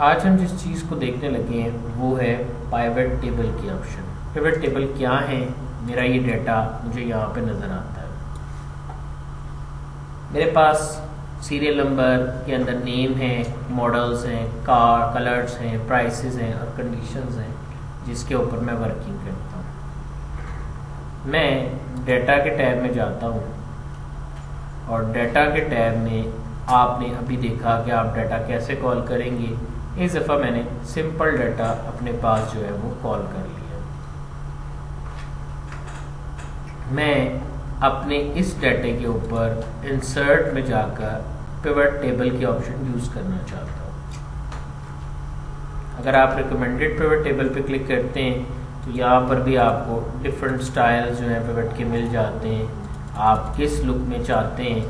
आज हम जिस चीज़ को देखने लगे हैं वो है पाइवट टेबल की ऑप्शन। पिवट टेबल क्या है? मेरा ये डाटा मुझे यहाँ पे नज़र आता है। मेरे पास सीरियल नंबर के अंदर नेम है, मॉडल्स हैं, कार कलर्स हैं, प्राइसेस हैं और कंडीशंस हैं जिसके ऊपर मैं वर्किंग करता हूँ। मैं डाटा के टैब में जाता हूँ और डाटा के टैब में आपने अभी देखा कि आप डाटा कैसे कॉल करेंगे। इस दफ़ा मैंने सिंपल डाटा अपने पास जो है वो कॉल कर लिया। मैं अपने इस डाटे के ऊपर इंसर्ट में जाकर पिवट टेबल की ऑप्शन यूज़ करना चाहता हूँ। अगर आप रिकमेंडेड पिवट टेबल पे क्लिक करते हैं तो यहाँ पर भी आपको डिफरेंट स्टाइल्स जो हैं पिवट के मिल जाते हैं। आप किस लुक में चाहते हैं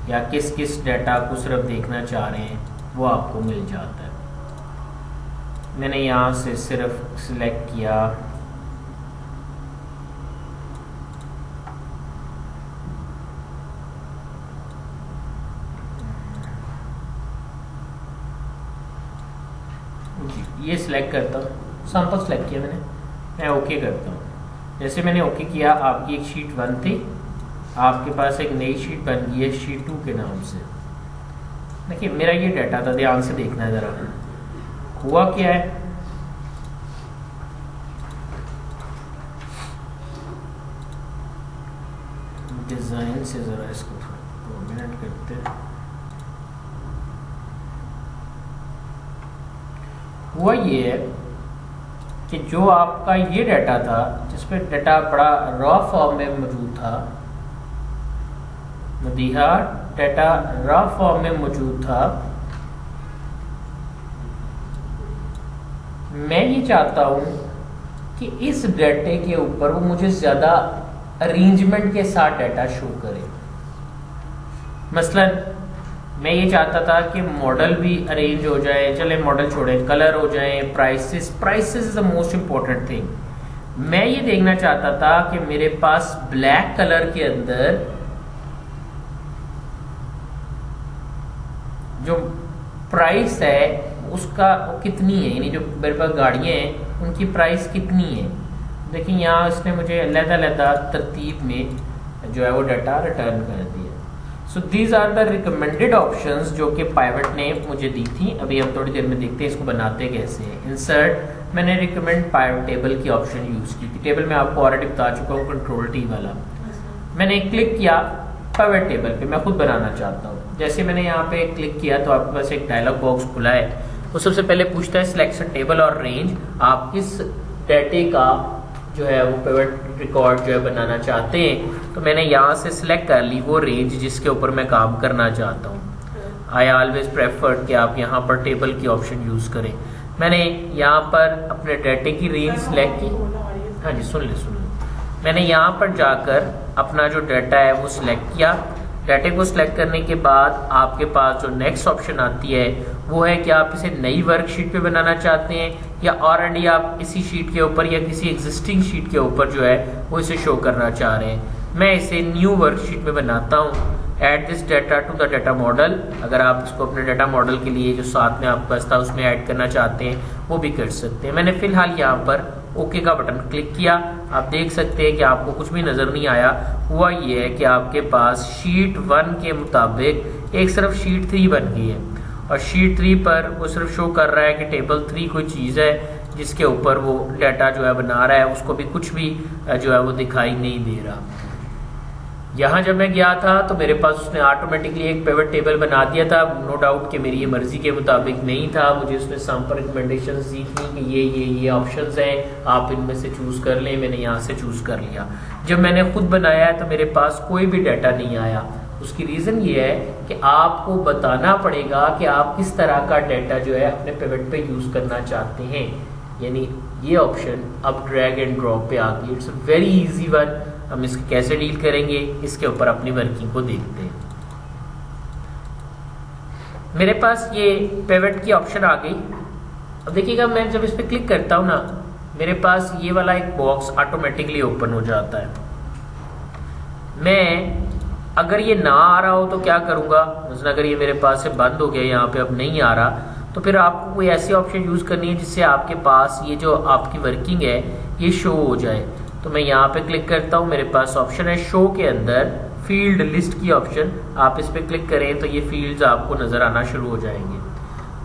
या किस किस डाटा को सिर्फ देखना चाह रहे हैं वो आपको मिल जाता है। मैंने यहाँ से सिर्फ सिलेक्ट किया ये सिलेक्ट करता हूँ, सैंपल सिलेक्ट किया मैं ओके करता हूँ। जैसे मैंने ओके किया, आपकी एक शीट 1 थी, आपके पास एक नई शीट बन गई है शीट 2 के नाम से। देखिए मेरा ये डाटा था, ध्यान से देखना है ज़रा। हुआ क्या है, डिज़ाइन से ज़रा इसको प्रोमिनेंट करते हैं। हुआ ये है कि जो आपका ये डाटा था जिसपे डाटा बड़ा रॉ फॉर्म में मौजूद था, मदीहा डाटा रॉ फॉर्म में मौजूद था। मैं ये चाहता हूं कि इस डाटे के ऊपर वो मुझे ज़्यादा अरेंजमेंट के साथ डाटा शो करे। मसलन मैं ये चाहता था कि मॉडल भी अरेंज हो जाए, चले मॉडल छोड़े, कलर हो जाए, prices is the most important thing. मैं ये देखना चाहता था कि मेरे पास ब्लैक कलर के अंदर जो प्राइस है उसका वो कितनी है, यानी जो मेरे पास गाड़ियाँ हैं उनकी प्राइस कितनी है। देखिए यहाँ इसने मुझे अलग-अलग तरतीब में जो है वो डाटा रिटर्न कर दिया। So these are the recommended options जो कि पाइवट ने मुझे दी थी। अभी हम थोड़ी देर में देखते हैं इसको बनाते कैसे हैं। इंसर्ट, मैंने रिकमेंड पाइवट टेबल की ऑप्शन यूज़ की थी। टेबल में आपको ऑलरेडी बता चुका हूँ, कंट्रोल टी वाला। मैंने क्लिक किया पाइवट टेबल पे, मैं खुद बनाना चाहता हूँ। जैसे मैंने यहाँ पे क्लिक किया तो आपके पास एक डायलॉग बॉक्स खुला है। वो सबसे पहले पूछता है सिलेक्शन टेबल और रेंज, आप किस डाटे का जो है वो पिवट रिकॉर्ड जो है बनाना चाहते हैं। तो मैंने यहाँ से सिलेक्ट कर ली वो रेंज जिसके ऊपर मैं काम करना चाहता हूँ। आई ऑलवेज प्रेफर्ड कि आप यहाँ पर टेबल की ऑप्शन यूज़ करें। मैंने यहाँ पर अपने डाटे की रेंज सिलेक्ट की। हाँ जी सुन ले। मैंने यहाँ पर जाकर अपना जो डाटा है वो सिलेक्ट किया। डाटे को सिलेक्ट करने के बाद आपके पास जो नेक्स्ट ऑप्शन आती है वो है कि आप इसे नई वर्कशीट पे बनाना चाहते हैं या ऑलरेडी आप इसी शीट के ऊपर या किसी एग्जिस्टिंग शीट के ऊपर जो है वो इसे शो करना चाह रहे हैं। मैं इसे न्यू वर्कशीट में बनाता हूँ। Add this data to the data model, अगर आप इसको अपने डाटा मॉडल के लिए जो साथ में आपके पास था उसमें ऐड करना चाहते हैं वो भी कर सकते हैं। मैंने फिलहाल यहाँ पर ओके का बटन क्लिक किया। आप देख सकते हैं कि आपको कुछ भी नजर नहीं आया। हुआ ये है कि आपके पास शीट 1 के मुताबिक एक सिर्फ शीट 3 बन गई है और शीट 3 पर वो सिर्फ शो कर रहा है कि टेबल 3 कोई चीज़ है जिसके ऊपर वो डाटा जो है बना रहा है, उसको भी कुछ भी जो है वो दिखाई नहीं दे रहा। यहाँ जब मैं गया था तो मेरे पास उसने ऑटोमेटिकली एक पिवट टेबल बना दिया था। नो डाउट कि मेरी ये मर्जी के मुताबिक नहीं था, मुझे उसने सैंपल रिकमेंडेशन दी थी कि ये ऑप्शंस हैं, आप इनमें से चूज़ कर लें। मैंने यहाँ से चूज़ कर लिया। जब मैंने खुद बनाया है तो मेरे पास कोई भी डाटा नहीं आया। उसकी रीज़न ये है कि आपको बताना पड़ेगा कि आप किस तरह का डाटा जो है अपने पिवट पे यूज़ करना चाहते हैं। यानी ये ऑप्शन अब ड्रैग एंड ड्रॉप पे आ गई। It's a very easy one. हम इसके कैसे डील करेंगे इसके ऊपर अपनी वर्किंग को देखते हैं। मेरे पास ये पिवट की ऑप्शन आ गई। अब देखिएगा मैं जब इस पर क्लिक करता हूँ ना, मेरे पास ये वाला एक बॉक्स ऑटोमेटिकली ओपन हो जाता है। मैं अगर ये ना आ रहा हो तो क्या करूँगा, अगर ये मेरे पास से बंद हो गया, यहाँ पे अब नहीं आ रहा, तो फिर आपको कोई ऐसी ऑप्शन यूज़ करनी है जिससे आपके पास ये जो आपकी वर्किंग है ये शो हो जाए। तो मैं यहाँ पे क्लिक करता हूँ, मेरे पास ऑप्शन है शो के अंदर फील्ड लिस्ट की ऑप्शन, आप इस पर क्लिक करें तो ये फील्ड्स आपको नज़र आना शुरू हो जाएंगे।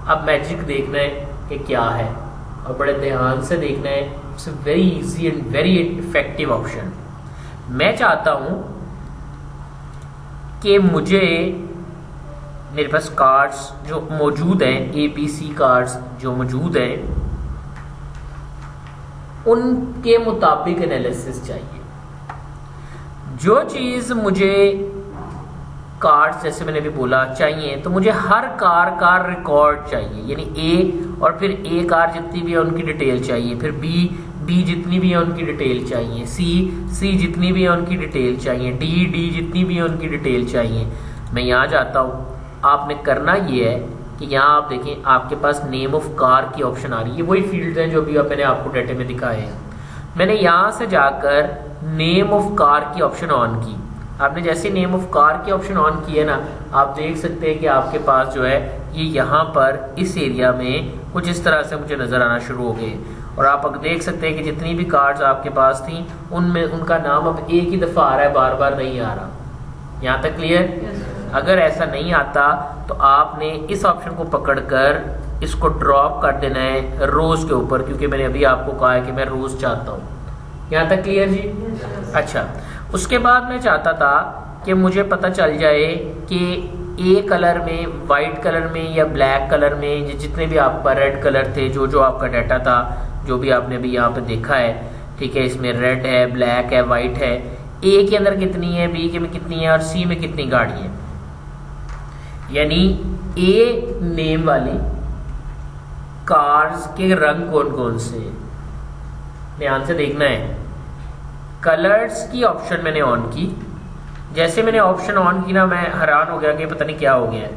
अब मैजिक देखना है कि क्या है और बड़े ध्यान से देखना है। It's very easy and very effective option. मैं चाहता हूँ कि मेरे पास कार्ड्स जो मौजूद हैं, ABC कार्ड्स जो मौजूद हैं, उनके मुताबिक एनालिसिस चाहिए। जो चीज़ मुझे कार्ड्स जैसे मैंने भी बोला चाहिए, तो मुझे हर कार का रिकॉर्ड चाहिए, यानी A और फिर A कार जितनी भी है उनकी डिटेल चाहिए, फिर B जितनी भी है उनकी डिटेल चाहिए, C जितनी भी है उनकी डिटेल चाहिए, D जितनी भी है उनकी डिटेल चाहिए। मैं यहाँ जाता हूँ, आपने करना ये है कि यहाँ आप देखें आपके पास नेम ऑफ कार की ऑप्शन आ रही है, वही फील्ड्स हैं जो भी मैंने आपको डाटे में दिखाए हैं। मैंने यहाँ से जाकर नेम ऑफ कार की ऑप्शन ऑन की। आपने जैसे नेम ऑफ कार की ऑप्शन ऑन की है ना, आप देख सकते हैं कि आपके पास जो है ये यहाँ पर इस एरिया में कुछ इस तरह से मुझे नज़र आना शुरू हो गए। और आप देख सकते हैं कि जितनी भी कार्ड्स आपके पास थी उनमें उनका नाम अब एक ही दफ़ा आ रहा है, बार बार नहीं आ रहा। यहाँ तक क्लियर? अगर ऐसा नहीं आता तो आपने इस ऑप्शन को पकड़कर इसको ड्रॉप कर देना है रोज के ऊपर, क्योंकि मैंने अभी आपको कहा है कि मैं रोज चाहता हूँ। यहाँ तक क्लियर जी? अच्छा, उसके बाद मैं चाहता था कि मुझे पता चल जाए कि ए कलर में, वाइट कलर में या ब्लैक कलर में, जितने भी आपका रेड कलर थे, जो आपका डाटा था, जो भी आपने अभी यहाँ पे देखा है, ठीक है, इसमें रेड है, ब्लैक है, वाइट है, ए के अंदर कितनी है, बी के में कितनी है और सी में कितनी गाड़ी है। यानी ए नेम वाली कार्स के रंग कौन कौन से, ध्यान से देखना है। कलर्स की ऑप्शन मैंने ऑन की। जैसे मैंने ऑप्शन ऑन की ना, मैं हैरान हो गया कि पता नहीं क्या हो गया है।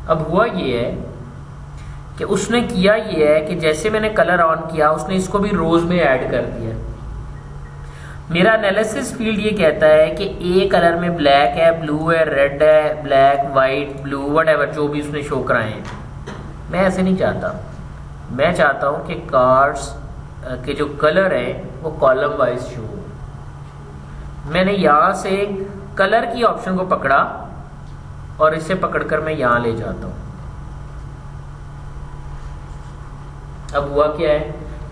अब हुआ ये है कि उसने किया ये है कि जैसे मैंने कलर ऑन किया, उसने इसको भी रोज में ऐड कर दिया। मेरा एनालिसिस फील्ड ये कहता है कि ए कलर में ब्लैक है, ब्लू है, रेड है, ब्लैक, वाइट, ब्लू, व्हाटएवर जो भी उसने शो कराए हैं। मैं ऐसे नहीं चाहता। मैं चाहता हूं कि कार्ड्स के जो कलर है वो कॉलम वाइज शो हो। मैंने यहां से कलर की ऑप्शन को पकड़ा और इसे पकड़कर मैं यहां ले जाता हूं। अब हुआ क्या है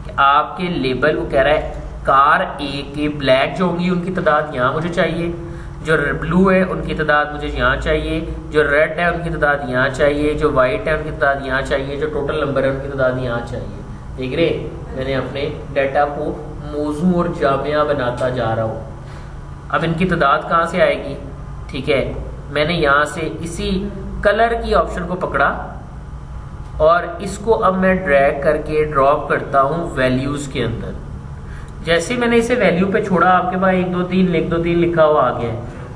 कि आपके लेबल को कह रहा है कार ए के ब्लैक जो होंगी उनकी तादाद यहाँ मुझे चाहिए, जो ब्लू है उनकी तादाद मुझे यहाँ चाहिए, जो रेड है उनकी तादाद यहाँ चाहिए, जो वाइट है उनकी तादाद यहाँ चाहिए, जो टोटल नंबर है उनकी तादाद यहाँ चाहिए। देख रहे, मैंने अपने डाटा को मौजू और जामिया बनाता जा रहा हूँ। अब इनकी तादाद कहाँ से आएगी? ठीक है, मैंने यहाँ से इसी कलर की ऑप्शन को पकड़ा और इसको अब मैं ड्रैग करके ड्रॉप करता हूँ वैल्यूज के अंदर। जैसे मैंने इसे वैल्यू पे छोड़ा, आपके पास 1 2 3 लिख 2 3 लिखा हुआ आ गया।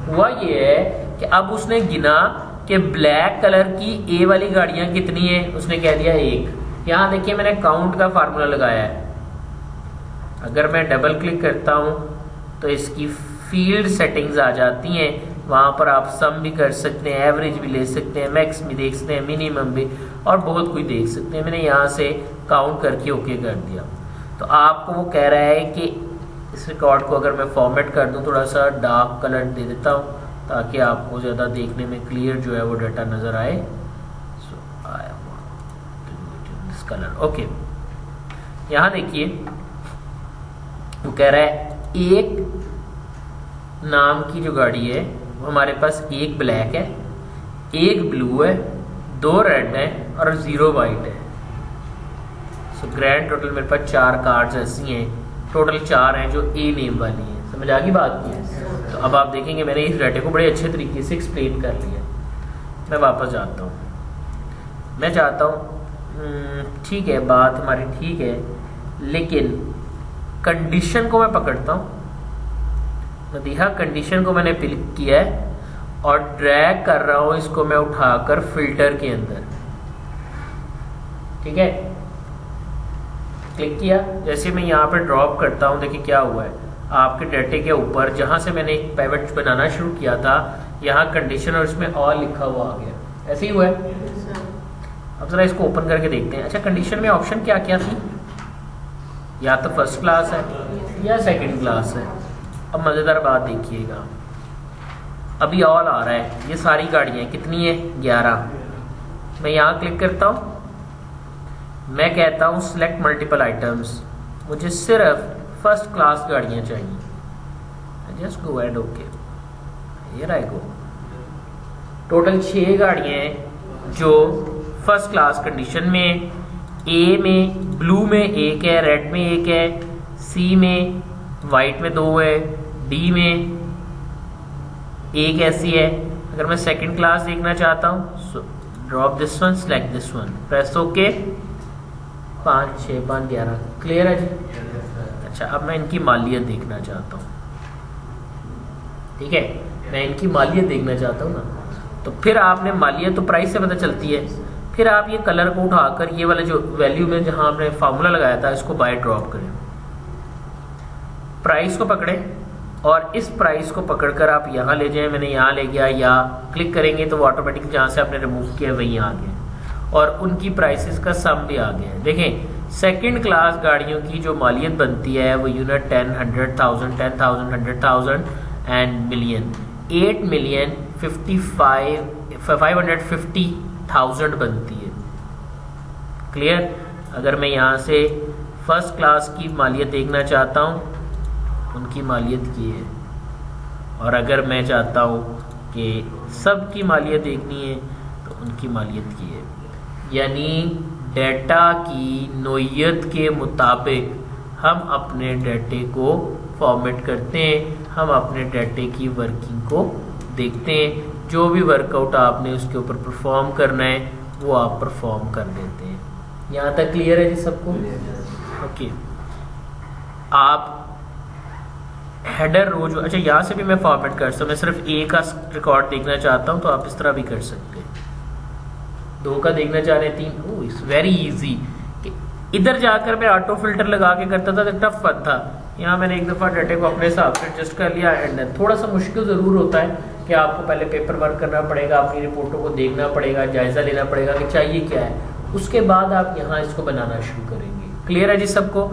हुआ ये है कि अब उसने गिना कि ब्लैक कलर की ए वाली गाड़ियां कितनी है, उसने कह दिया 1। यहाँ देखिए मैंने काउंट का फार्मूला लगाया है। अगर मैं डबल क्लिक करता हूँ तो इसकी फील्ड सेटिंग्स आ जाती हैं। वहाँ पर आप सम भी कर सकते हैं, एवरेज भी ले सकते हैं, मैक्स भी देख सकते हैं, मिनिमम भी, और बहुत कुछ देख सकते हैं। मैंने यहाँ से काउंट करके ओके कर दिया। तो आपको वो कह रहा है कि इस रिकॉर्ड को अगर मैं फॉर्मेट कर दूं, थोड़ा सा डार्क कलर दे देता हूं ताकि आपको ज़्यादा देखने में क्लियर जो है वो डाटा नज़र आए। So I want to do it in this colour. Okay, यहाँ देखिए वो कह रहा है एक नाम की जो गाड़ी है वो हमारे पास एक ब्लैक है, एक ब्लू है, 2 रेड है और 0 वाइट है। सो ग्रैंड टोटल मेरे पास 4 कार्ड्स ऐसी हैं, टोटल 4 हैं जो ए नेम वाली हैं। समझ आ गई बात की? तो अब आप देखेंगे मैंने इस डाटे को बड़े अच्छे तरीके से एक्सप्लेन कर लिया। मैं वापस जाता हूँ। मैं चाहता हूँ ठीक है, बात हमारी ठीक है, लेकिन कंडीशन को मैं पकड़ता हूँ। नदीहा कंडीशन को मैंने क्लिक किया है और ड्रैग कर रहा हूँ इसको मैं उठाकर फिल्टर के अंदर। ठीक है, क्लिक किया। जैसे मैं यहाँ पर ड्रॉप करता हूँ, देखिए क्या हुआ है, आपके डाटे के ऊपर जहाँ से मैंने एक पिवट बनाना शुरू किया था, यहाँ कंडीशन और इसमें ऑल लिखा हुआ आ गया। ऐसे ही हुआ है। अब ज़रा इसको ओपन करके देखते हैं। अच्छा, कंडीशन में ऑप्शन क्या क्या थी? या तो फर्स्ट क्लास है या सेकंड क्लास है। अब मज़ेदार बात देखिएगा, अभी ऑल आ रहा है, ये सारी गाड़ियाँ कितनी है? 11। मैं यहाँ क्लिक करता हूँ, मैं कहता हूँ सिलेक्ट मल्टीपल आइटम्स, मुझे सिर्फ फर्स्ट क्लास गाड़ियाँ चाहिए। Just go and okay, here I go. Total 6 गाड़ियाँ हैं जो फर्स्ट क्लास कंडीशन में, ए में, ब्लू में 1 है, रेड में 1 है, सी में, वाइट में 2 है, डी में 1 ऐसी है। अगर मैं सेकंड क्लास देखना चाहता हूँ, drop this one, select this one, press okay. 5, 6, 5, 11, clear है जी। अच्छा, अब मैं इनकी मालियत देखना चाहता हूँ, ठीक है, मैं इनकी मालियत देखना चाहता हूँ ना, तो फिर आपने मालियत तो प्राइस से पता चलती है, फिर आप ये कलर को उठाकर ये वाला जो वैल्यू में जहाँ आपने फार्मूला लगाया था इसको बाय ड्रॉप करें, प्राइस को पकड़े और इस प्राइस को पकड़कर आप यहाँ ले जाएं। मैंने यहाँ ले गया, या क्लिक करेंगे तो वो ऑटोमेटिक जहाँ से आपने रिमूव किया वहीं आ गया और उनकी प्राइसेस का सम भी आ गया है। देखें, सेकंड क्लास गाड़ियों की जो मालियत बनती है वो यूनिट 10, 100,000, 10,000, 100,000 एंड मिलियन, 8,550,000 बनती है। क्लियर? अगर मैं यहाँ से फर्स्ट क्लास की मालियत देखना चाहता हूँ, उनकी मालियत की है, और अगर मैं चाहता हूँ कि सब की मालियत देखनी है तो उनकी मालियत की है। यानी डेटा की नोयत के मुताबिक हम अपने डेटे को फॉर्मेट करते हैं, हम अपने डेटे की वर्किंग को देखते हैं। जो भी वर्कआउट आपने उसके ऊपर परफॉर्म करना है वो आप परफॉर्म कर देते हैं। यहाँ तक क्लियर है जी सबको? ओके, आप हेडर रो जो, अच्छा यहाँ से भी मैं फॉर्मेट कर सकता हूँ। मैं सिर्फ ए का रिकॉर्ड देखना चाहता हूँ तो आप इस तरह भी कर सकते हैं। 2 का देखना चाह रहे हैं, 3, इट्स वेरी इजी। इधर जाकर मैं ऑटो फिल्टर लगा के करता था तो टफ फन था। यहाँ मैंने एक दफ़ा डेटे को अपने हिसाब से एडजस्ट कर लिया। एंड थोड़ा सा मुश्किल ज़रूर होता है कि आपको पहले पेपर वर्क करना पड़ेगा, अपनी रिपोर्टों को देखना पड़ेगा, जायज़ा लेना पड़ेगा कि चाहिए क्या है, उसके बाद आप यहाँ इसको बनाना शुरू करेंगे। क्लियर है जी सबको?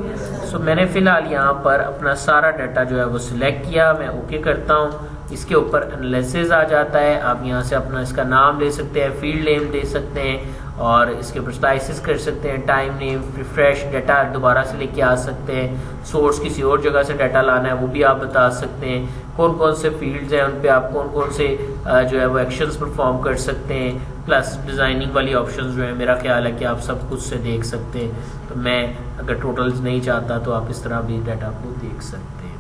सो मैंने फ़िलहाल यहाँ पर अपना सारा डाटा जो है वो सिलेक्ट किया, मैं ओके करता हूँ। इसके ऊपर एनालिसिस आ जाता है, आप यहाँ से अपना इसका नाम ले सकते हैं, फील्ड नेम दे सकते हैं और इसके ऊपर स्लाइसिस कर सकते हैं, टाइम नेम, रिफ्रेश, डाटा दोबारा से लेके आ सकते हैं, सोर्स किसी और जगह से डाटा लाना है वो भी आप बता सकते हैं, कौन कौन से फील्ड्स हैं उन पे आप कौन कौन से जो है वो एक्शंस परफॉर्म कर सकते हैं, प्लस डिज़ाइनिंग वाली ऑप्शंस जो है मेरा ख्याल है कि आप सब कुछ से देख सकते हैं। तो मैं अगर टोटल्स नहीं चाहता तो आप इस तरह भी डाटा को देख सकते हैं।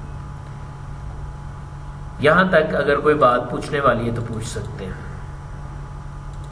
यहाँ तक अगर कोई बात पूछने वाली है तो पूछ सकते हैं।